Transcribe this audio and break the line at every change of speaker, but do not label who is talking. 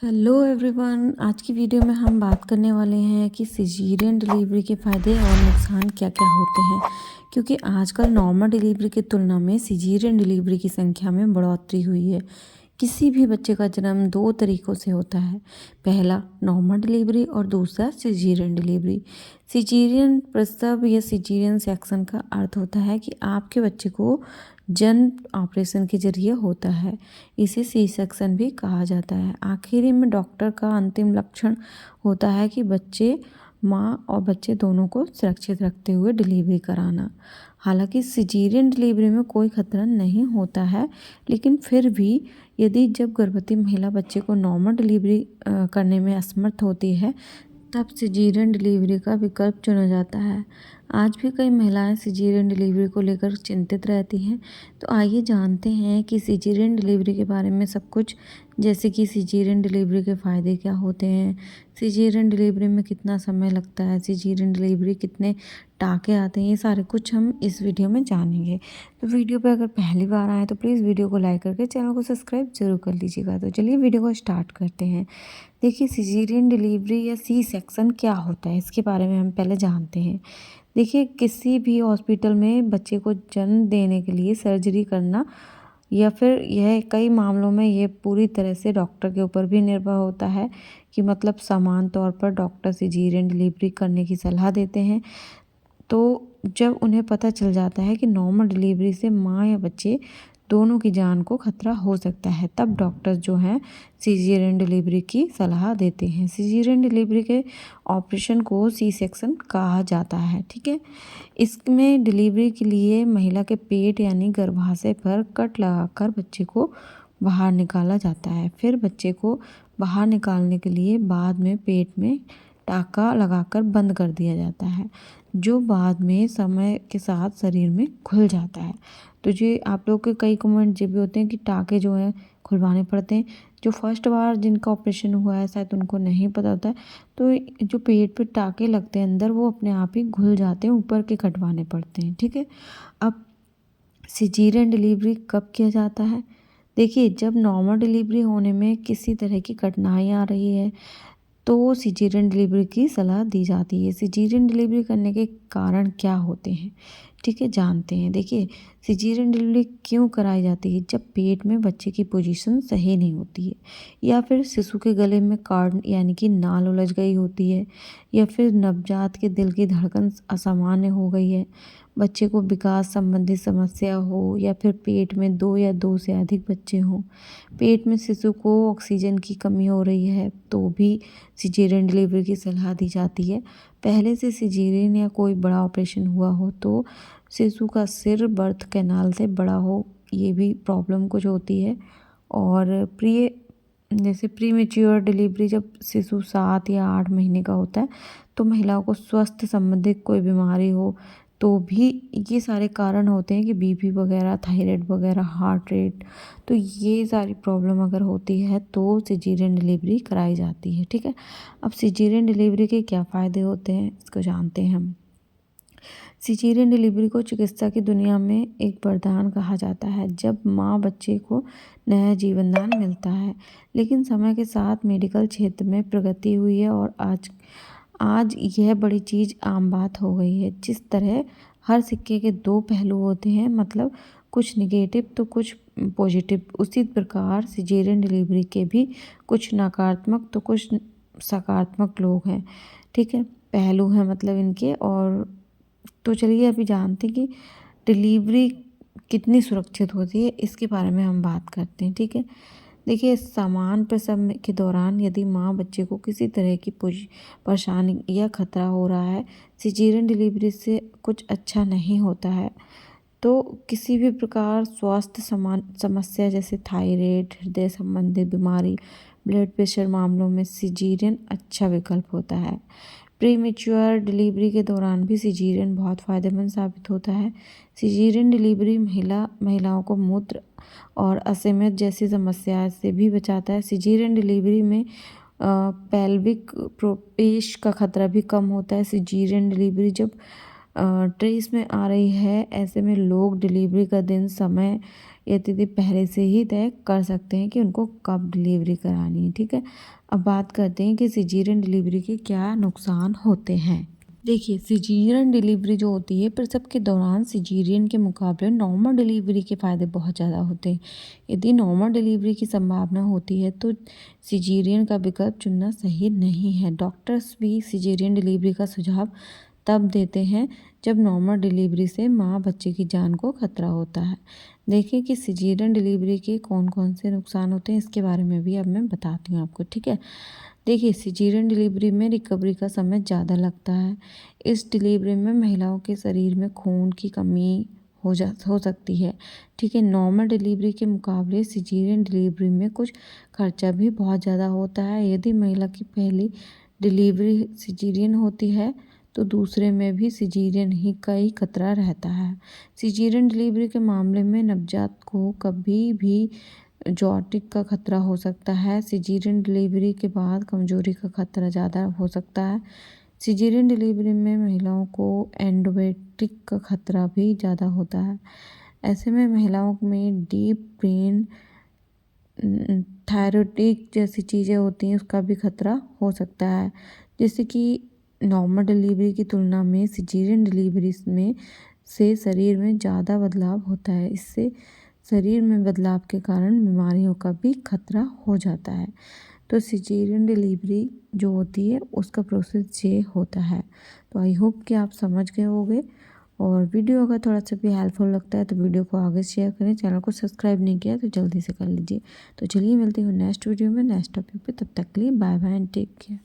Hello everyone, आज की video में हम बात करने वाले हैं कि सिजेरियन डिलीवरी के फ़ायदे और नुकसान क्या-क्या होते हैं। क्योंकि आजकल नॉर्मल डिलीवरी की तुलना में सिजेरियन डिलीवरी की संख्या में बढ़ोतरी हुई है। किसी भी बच्चे का जन्म दो तरीक़ों से होता है। पहला नॉर्मल डिलीवरी और दूसरा सिजेरियन डिलीवरी। सिजेरियन प्रसव या सिजेरियन सेक्शन का अर्थ होता है कि आपके बच्चे को जन्म ऑपरेशन के ज़रिए होता है। इसे सी सेक्शन भी कहा जाता है। आखिरी में डॉक्टर का अंतिम लक्षण होता है कि बच्चे, माँ और बच्चे दोनों को सुरक्षित रखते हुए डिलीवरी कराना। हालांकि सिजेरियन डिलीवरी में कोई खतरा नहीं होता है, लेकिन फिर भी यदि जब गर्भवती महिला बच्चे को नॉर्मल डिलीवरी करने में असमर्थ होती है, तब सिजेरियन डिलीवरी का विकल्प चुना जाता है। आज भी कई महिलाएं सिजेरियन डिलीवरी को लेकर चिंतित रहती हैं। तो आइए जानते हैं कि सिजेरियन डिलीवरी के बारे में सब कुछ, जैसे कि सिजेरियन डिलीवरी के फ़ायदे क्या होते हैं, सिजेरियन डिलीवरी में कितना समय लगता है, सिजेरियन डिलीवरी कितने टाँके आते हैं, ये सारे कुछ हम इस वीडियो में जानेंगे। तो वीडियो पे अगर पहली बार आए तो प्लीज़ वीडियो को लाइक करके चैनल को सब्सक्राइब ज़रूर कर लीजिएगा। तो चलिए वीडियो को स्टार्ट करते हैं। देखिए, सिजेरियन डिलीवरी या सी सेक्शन क्या होता है, इसके बारे में हम पहले जानते हैं। देखिए, किसी भी हॉस्पिटल में बच्चे को जन्म देने के लिए सर्जरी करना या फिर यह कई मामलों में ये पूरी तरह से डॉक्टर के ऊपर भी निर्भर होता है कि मतलब समान तौर पर डॉक्टर सिजेरियन डिलीवरी करने की सलाह देते हैं। तो जब उन्हें पता चल जाता है कि नॉर्मल डिलीवरी से माँ या बच्चे दोनों की जान को खतरा हो सकता है, तब डॉक्टर जो हैं सिजेरियन डिलीवरी की सलाह देते हैं। सिजेरियन डिलीवरी के ऑपरेशन को सी सेक्शन कहा जाता है, ठीक है। इसमें डिलीवरी के लिए महिला के पेट यानी गर्भाशय पर कट लगाकर बच्चे को बाहर निकाला जाता है। फिर बच्चे को बाहर निकालने के लिए बाद में पेट में टाँका लगाकर बंद कर दिया जाता है, जो बाद में समय के साथ शरीर में खुल जाता है। तो ये आप लोग के कई कमेंट ये भी होते हैं कि टाँके जो हैं खुलवाने पड़ते हैं। जो फर्स्ट बार जिनका ऑपरेशन हुआ है शायद उनको नहीं पता होता है, तो जो पेट पे टाँके लगते हैं अंदर, वो अपने आप ही घुल जाते हैं, ऊपर के कटवाने पड़ते हैं, ठीक है। अब सिजेरियन डिलीवरी कब किया जाता है? देखिए, जब नॉर्मल डिलीवरी होने में किसी तरह की कठिनाई आ रही है तो सिजेरियन डिलीवरी की सलाह दी जाती है। सिजेरियन डिलीवरी करने के कारण क्या होते हैं, ठीक है, जानते हैं। देखिए, सिजेरियन डिलीवरी क्यों कराई जाती है? जब पेट में बच्चे की पोजीशन सही नहीं होती है, या फिर शिशु के गले में कार्ड यानी कि नाल उलझ गई होती है, या फिर नवजात के दिल की धड़कन असामान्य हो गई है, बच्चे को विकास संबंधी समस्या हो, या फिर पेट में दो या दो से अधिक बच्चे हों, पेट में शिशु को ऑक्सीजन की कमी हो रही है, तो भी सिजेरियन डिलीवरी की सलाह दी जाती है। पहले से सिजेरियन या कोई बड़ा ऑपरेशन हुआ हो, तो शिशु का सिर बर्थ कैनाल से बड़ा हो, ये भी प्रॉब्लम कुछ होती है। और जैसे प्रीमेच्योर डिलीवरी, जब शिशु 7 या 8 महीने का होता है, तो महिलाओं को स्वास्थ्य संबंधित कोई बीमारी हो, तो भी ये सारे कारण होते हैं कि बीपी वगैरह, थायराइड वगैरह, हार्ट रेट, तो ये सारी प्रॉब्लम अगर होती है तो सिजेरियन डिलीवरी कराई जाती है, ठीक है। अब सिजेरियन डिलीवरी के क्या फ़ायदे होते हैं, इसको जानते हैं हम। सिजेरियन डिलीवरी को चिकित्सा की दुनिया में एक वरदान कहा जाता है, जब माँ बच्चे को नया जीवनदान मिलता है। लेकिन समय के साथ मेडिकल क्षेत्र में प्रगति हुई है और आज आज यह बड़ी चीज़ आम बात हो गई है। जिस तरह हर सिक्के के दो पहलू होते हैं, मतलब कुछ निगेटिव तो कुछ पॉजिटिव, उसी प्रकार सिजेरियन डिलीवरी के भी कुछ नकारात्मक तो कुछ सकारात्मक लोग हैं, ठीक है, पहलू हैं मतलब इनके। और तो चलिए अभी जानते हैं कि डिलीवरी कितनी सुरक्षित होती है, इसके बारे में हम बात करते हैं, ठीक है। देखिए, सामान प्रसव के दौरान यदि माँ बच्चे को किसी तरह की परेशानी या खतरा हो रहा है, सिजेरियन डिलीवरी से कुछ अच्छा नहीं होता है। तो किसी भी प्रकार स्वास्थ्य समस्या जैसे थायराइड, हृदय संबंधी बीमारी, ब्लड प्रेशर मामलों में सिजेरियन अच्छा विकल्प होता है। प्रीमेच्योर डिलीवरी के दौरान भी सिजेरियन बहुत फ़ायदेमंद साबित होता है। सिजेरियन डिलीवरी महिलाओं को मूत्र और असहमत जैसी समस्या से भी बचाता है। सिजेरियन डिलीवरी में पेल्विक प्रोपेश का खतरा भी कम होता है। सिजेरियन डिलीवरी जब ट्रेस में आ रही है, ऐसे में लोग डिलीवरी का दिन, समय या तिथि पहले से ही तय कर सकते हैं कि उनको कब डिलीवरी करानी है। ठीक है, अब बात करते हैं कि सिजेरियन डिलीवरी के क्या नुकसान होते हैं। देखिए, सिजेरियन डिलीवरी जो होती है, प्रसव के दौरान सिजेरियन के मुकाबले नॉर्मल डिलीवरी के फ़ायदे बहुत ज़्यादा होते हैं। यदि नॉर्मल डिलीवरी की संभावना होती है तो सिजेरियन का विकल्प चुनना सही नहीं है। डॉक्टर्स भी सिजेरियन डिलीवरी का सुझाव तब देते हैं जब नॉर्मल डिलीवरी से माँ बच्चे की जान को खतरा होता है। देखिए कि सिजेरियन डिलीवरी के कौन कौन से नुकसान होते हैं, इसके बारे में भी अब मैं बताती हूँ आपको। ठीक है, देखिए सिजेरियन डिलीवरी में रिकवरी का समय ज़्यादा लगता है। इस डिलीवरी में महिलाओं के शरीर में खून की कमी हो सकती है। ठीक है, नॉर्मल डिलीवरी के मुकाबले सिजेरियन डिलीवरी में कुछ खर्चा भी बहुत ज़्यादा होता है। यदि महिला की पहली डिलीवरी सिजेरियन होती है तो दूसरे में भी सिजेरियन ही का ही खतरा रहता है। सिजेरियन डिलीवरी के मामले में नवजात को कभी भी जॉटिक का खतरा हो सकता है। सिजेरियन डिलीवरी के बाद कमजोरी का खतरा ज़्यादा हो सकता है। सिजेरियन डिलीवरी में महिलाओं को एंडोमेट्रिक का खतरा भी ज़्यादा होता है। ऐसे में महिलाओं में डीप पेन, थायराइड जैसी चीज़ें होती हैं, उसका भी खतरा हो सकता है। जैसे कि नॉर्मल डिलीवरी की तुलना में सिजेरियन डिलीवरी में से शरीर में ज़्यादा बदलाव होता है। इससे शरीर में बदलाव के कारण बीमारियों का भी खतरा हो जाता है। तो सिजेरियन डिलीवरी जो होती है उसका प्रोसेस ये होता है। तो आई होप कि आप समझ गए होंगे, और वीडियो अगर थोड़ा सा भी हेल्पफुल लगता है तो वीडियो को आगे शेयर करें। चैनल को सब्सक्राइब नहीं किया तो जल्दी से कर लीजिए। तो चलिए मिलते हैं नेक्स्ट वीडियो में नेक्स्ट टॉपिक पे, तब तक के लिए bye bye and take care.